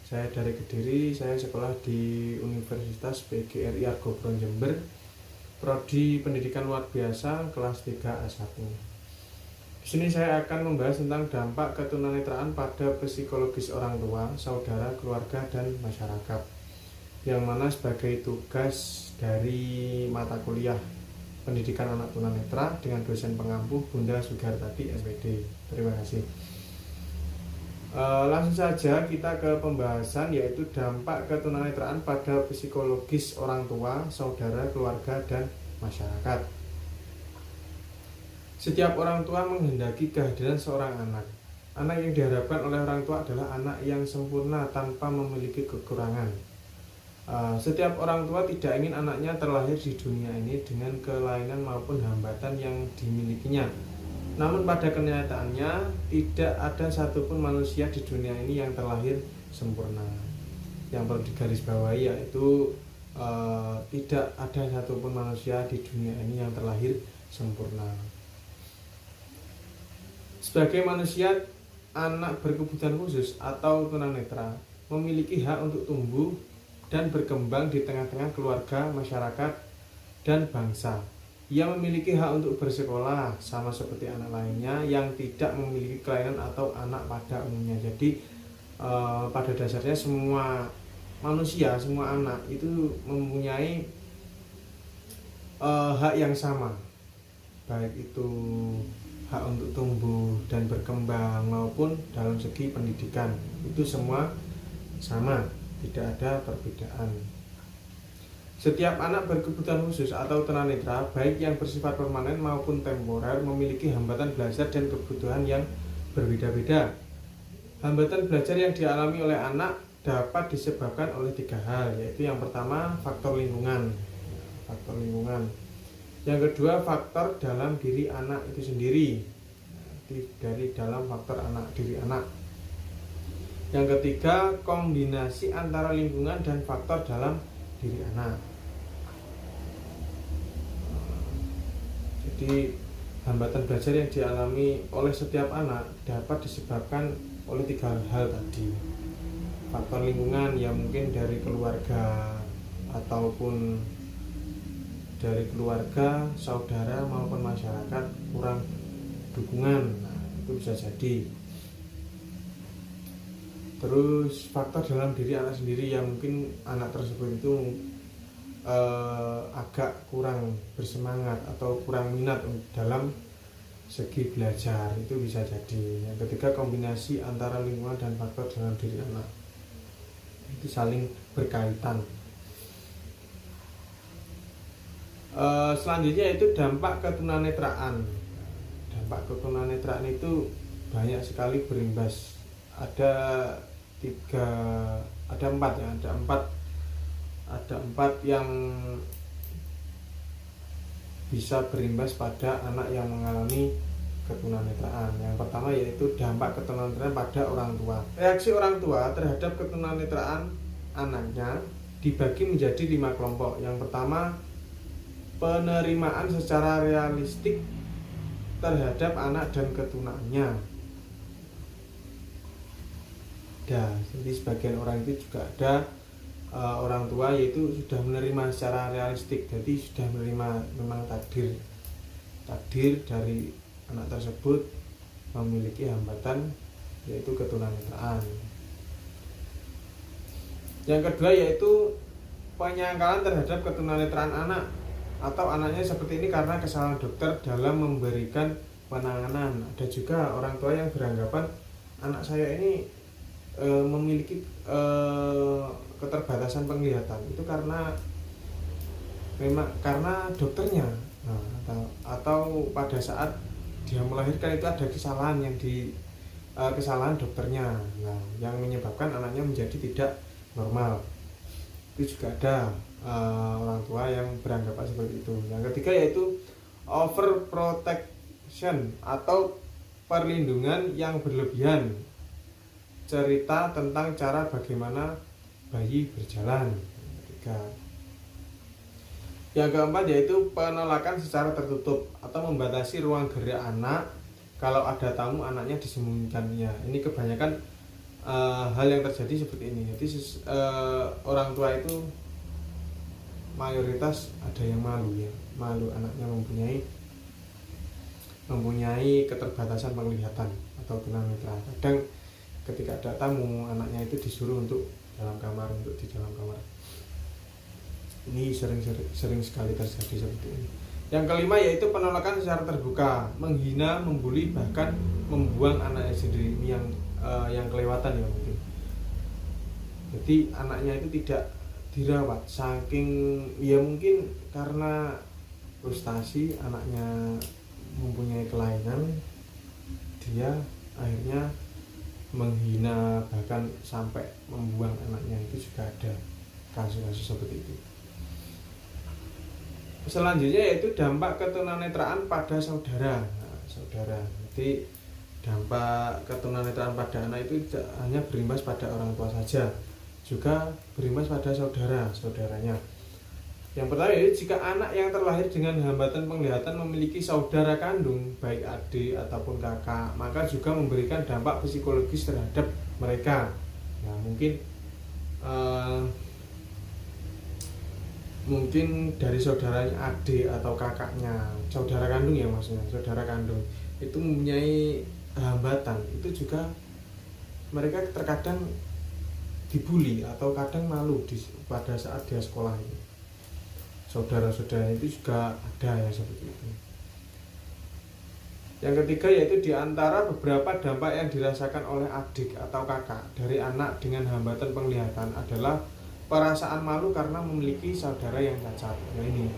Saya dari Kediri, saya sekolah di Universitas PGRI Argopuro Jember, Prodi Pendidikan Luar Biasa kelas 3 A1. Di sini saya akan membahas tentang dampak ketunanetraan pada psikologis orang tua, saudara, keluarga, dan masyarakat. Yang mana sebagai tugas dari mata kuliah Pendidikan Anak Tunanetra dengan dosen pengampu Bunda Sugartati SPD. Terima kasih. Langsung saja kita ke pembahasan, yaitu dampak ketunanetraan pada psikologis orang tua, saudara, keluarga, dan masyarakat. Setiap orang tua menghendaki kehadiran seorang anak. Anak yang diharapkan oleh orang tua adalah anak yang sempurna tanpa memiliki kekurangan. Setiap orang tua tidak ingin anaknya terlahir di dunia ini dengan kelainan maupun hambatan yang dimilikinya. Namun pada kenyataannya tidak ada satupun manusia di dunia ini yang terlahir sempurna. Yang perlu digarisbawahi yaitu tidak ada satupun manusia di dunia ini yang terlahir sempurna. Sebagai manusia, anak berkebutuhan khusus atau tunanetra memiliki hak untuk tumbuh dan berkembang di tengah-tengah keluarga, masyarakat, dan bangsa. Ia memiliki hak untuk bersekolah sama seperti anak lainnya yang tidak memiliki kelainan atau anak pada umumnya. Jadi pada dasarnya semua manusia, semua anak itu mempunyai hak yang sama, baik itu hak untuk tumbuh dan berkembang maupun dalam segi pendidikan, itu semua sama, tidak ada perbedaan. Setiap anak berkebutuhan khusus atau tunanetra, baik yang bersifat permanen maupun temporer, memiliki hambatan belajar dan kebutuhan yang berbeda-beda. Hambatan belajar yang dialami oleh anak dapat disebabkan oleh 3 hal, yaitu yang pertama faktor lingkungan. Yang kedua faktor dalam diri anak itu sendiri, dari dalam faktor diri anak. Yang ketiga kombinasi antara lingkungan dan faktor dalam diri anak. Jadi hambatan belajar yang dialami oleh setiap anak dapat disebabkan oleh 3 hal tadi. Faktor lingkungan yang mungkin dari keluarga ataupun dari keluarga, saudara maupun masyarakat kurang dukungan, itu bisa jadi. Terus faktor dalam diri anak sendiri yang mungkin anak tersebut itu agak kurang bersemangat atau kurang minat dalam segi belajar, itu bisa jadi. Yang ketiga kombinasi antara lingkungan dan faktor dalam diri anak, itu saling berkaitan. Selanjutnya itu dampak ketunanetraan. Dampak ketunanetraan itu banyak sekali berimbas. Ada 4 ya, ada 4 yang bisa berimbas pada anak yang mengalami ketunanetraan. Yang pertama yaitu dampak ketunanetraan pada orang tua. Reaksi orang tua terhadap ketunanetraan anaknya dibagi menjadi 5 kelompok. Yang pertama, penerimaan secara realistik terhadap anak dan ketunanya. Jadi sebagian orang itu juga ada orang tua yaitu sudah menerima secara realistik, jadi sudah menerima memang takdir dari anak tersebut memiliki hambatan yaitu ketunanetraan. Yang kedua yaitu penyangkalan terhadap ketunanetraan anak atau anaknya seperti ini karena kesalahan dokter dalam memberikan penanganan. Ada juga orang tua yang beranggapan anak saya ini memiliki keterbatasan penglihatan itu karena dokternya, atau pada saat dia melahirkan itu ada kesalahan kesalahan dokternya, yang menyebabkan anaknya menjadi tidak normal. Itu juga ada orang tua yang beranggapan seperti itu. Yang ketiga yaitu overprotection atau perlindungan yang berlebihan. Cerita tentang cara bagaimana bayi berjalan. Yang keempat yaitu penolakan secara tertutup atau membatasi ruang gerak anak. Kalau ada tamu anaknya disembunyikannya. Ini kebanyakan hal yang terjadi seperti ini. Jadi orang tua itu mayoritas ada yang malu ya, malu anaknya mempunyai keterbatasan penglihatan atau tunanetra. Kadang ketika ada tamu, anaknya itu disuruh untuk di dalam kamar. Ini sering sekali terjadi seperti ini. Yang kelima yaitu penolakan secara terbuka, menghina, membuli, bahkan membuang anaknya sendiri. Ini yang kelewatan ya mungkin. Jadi anaknya itu tidak dirawat, saking ya mungkin karena frustasi anaknya mempunyai kelainan, dia akhirnya menghina, bahkan sampai membuang anaknya. Itu juga ada kasus-kasus seperti itu. Selanjutnya yaitu dampak ketunanetraan pada saudara. Jadi dampak ketunanetraan pada anak itu tidak hanya berimbas pada orang tua saja, juga berimbas pada saudaranya. Yang pertama yaitu jika anak yang terlahir dengan hambatan penglihatan memiliki saudara kandung, baik adik ataupun kakak, maka juga memberikan dampak psikologis terhadap mereka. Ya, mungkin dari saudaranya, adik atau kakaknya, saudara kandung ya maksudnya, saudara kandung itu mempunyai hambatan, itu juga mereka terkadang dibully atau kadang malu pada saat dia sekolah ini. Saudara-saudaranya itu juga ada ya seperti itu. Yang ketiga yaitu diantara beberapa dampak yang dirasakan oleh adik atau kakak dari anak dengan hambatan penglihatan adalah perasaan malu karena memiliki saudara yang cacat. Nah ini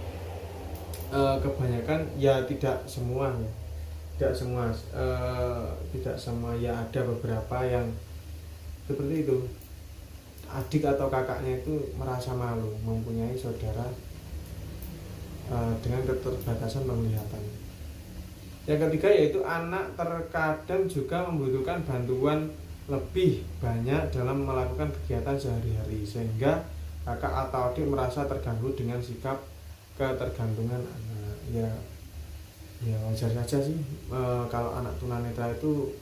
kebanyakan ya tidak semua ya, ada beberapa yang seperti itu. Adik atau kakaknya itu merasa malu mempunyai saudara dengan keterbatasan penglihatan. Yang ketiga yaitu anak terkadang juga membutuhkan bantuan lebih banyak dalam melakukan kegiatan sehari-hari, sehingga kakak atau adik merasa terganggu dengan sikap ketergantungan anak. Ya wajar saja sih kalau anak tunanetra itu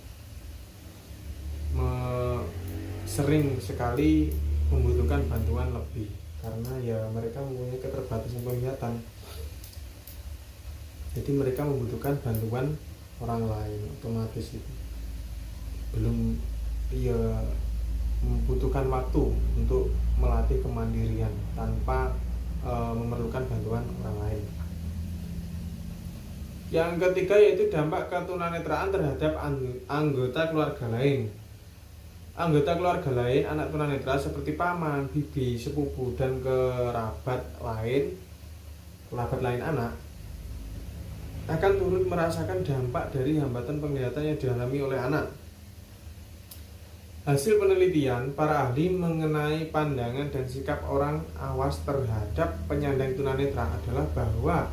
sering sekali membutuhkan bantuan lebih karena ya mereka mempunyai keterbatasan penglihatan. Jadi mereka membutuhkan bantuan orang lain, otomatis itu belum membutuhkan waktu untuk melatih kemandirian tanpa memerlukan bantuan orang lain. Yang ketiga yaitu dampak ketunanetraan terhadap anggota keluarga lain. Anggota keluarga lain anak tunanetra seperti paman, bibi, sepupu, dan kerabat lain anak akan turut merasakan dampak dari hambatan penglihatan yang dialami oleh anak. Hasil penelitian para ahli mengenai pandangan dan sikap orang awas terhadap penyandang tunanetra adalah bahwa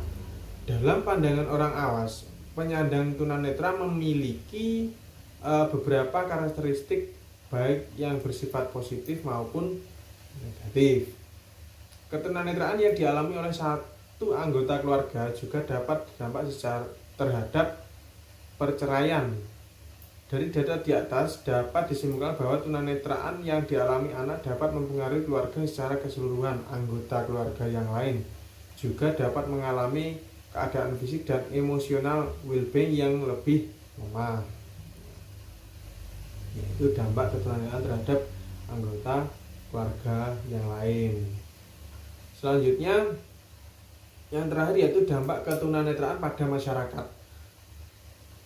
dalam pandangan orang awas, penyandang tunanetra memiliki beberapa karakteristik baik yang bersifat positif maupun negatif. Ketunanetraan yang dialami oleh satu anggota keluarga juga dapat berdampak secara terhadap perceraian. Dari data di atas dapat disimpulkan bahwa tunanetraan yang dialami anak dapat mempengaruhi keluarga secara keseluruhan. Anggota keluarga yang lain juga dapat mengalami keadaan fisik dan emosional well-being yang lebih lemah. Yaitu dampak ketunanetraan terhadap anggota keluarga yang lain. Selanjutnya yang terakhir yaitu dampak ketunanetraan pada masyarakat.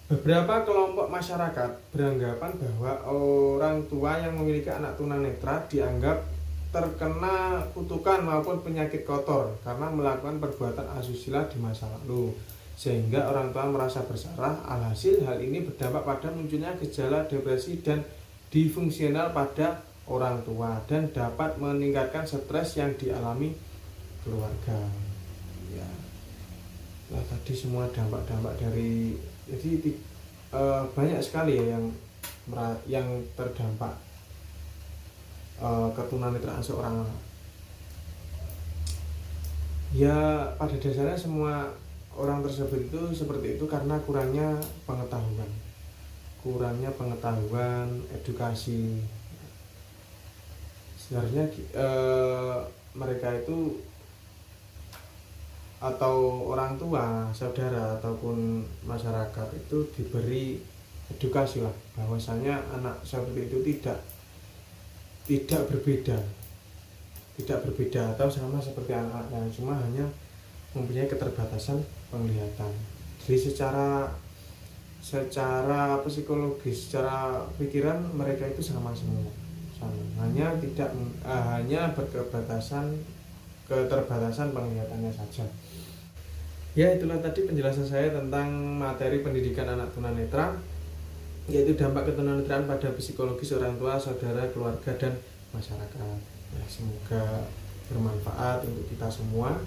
Beberapa kelompok masyarakat beranggapan bahwa orang tua yang memiliki anak tunanetra dianggap terkena kutukan maupun penyakit kotor karena melakukan perbuatan asusila di masa lalu, sehingga orang tua merasa bersalah. Alhasil hal ini berdampak pada munculnya gejala depresi dan disfungsional pada orang tua dan dapat meningkatkan stres yang dialami keluarga. Ya, nah tadi semua dampak-dampak dari, jadi banyak sekali ya yang terdampak ketunanetraan seorang anak. Ya pada dasarnya semua orang tersebut itu seperti itu karena kurangnya pengetahuan, edukasi. sebenarnya mereka itu atau orang tua, saudara ataupun masyarakat itu diberi edukasi lah bahwasanya anak seperti itu tidak berbeda atau sama seperti anak yang cuma hanya mempunyai keterbatasan penglihatan. Jadi secara psikologis, secara pikiran mereka itu sama semua, hanya keterbatasan penglihatannya saja. Ya, itulah tadi penjelasan saya tentang materi pendidikan anak tunanetra, yaitu dampak ketunanetraan pada psikologis orang tua, saudara, keluarga, dan masyarakat. Ya, semoga bermanfaat untuk kita semua.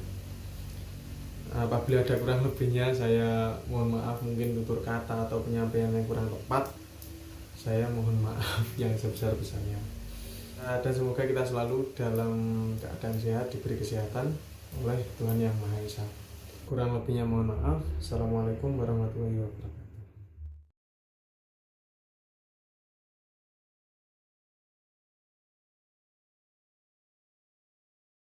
Apabila ada kurang lebihnya, saya mohon maaf, mungkin tutur kata atau penyampaian yang kurang tepat, saya mohon maaf yang sebesar-besarnya. Dan semoga kita selalu dalam keadaan sehat, diberi kesehatan oleh Tuhan Yang Maha Esa. Kurang lebihnya mohon maaf. Assalamualaikum warahmatullahi wabarakatuh.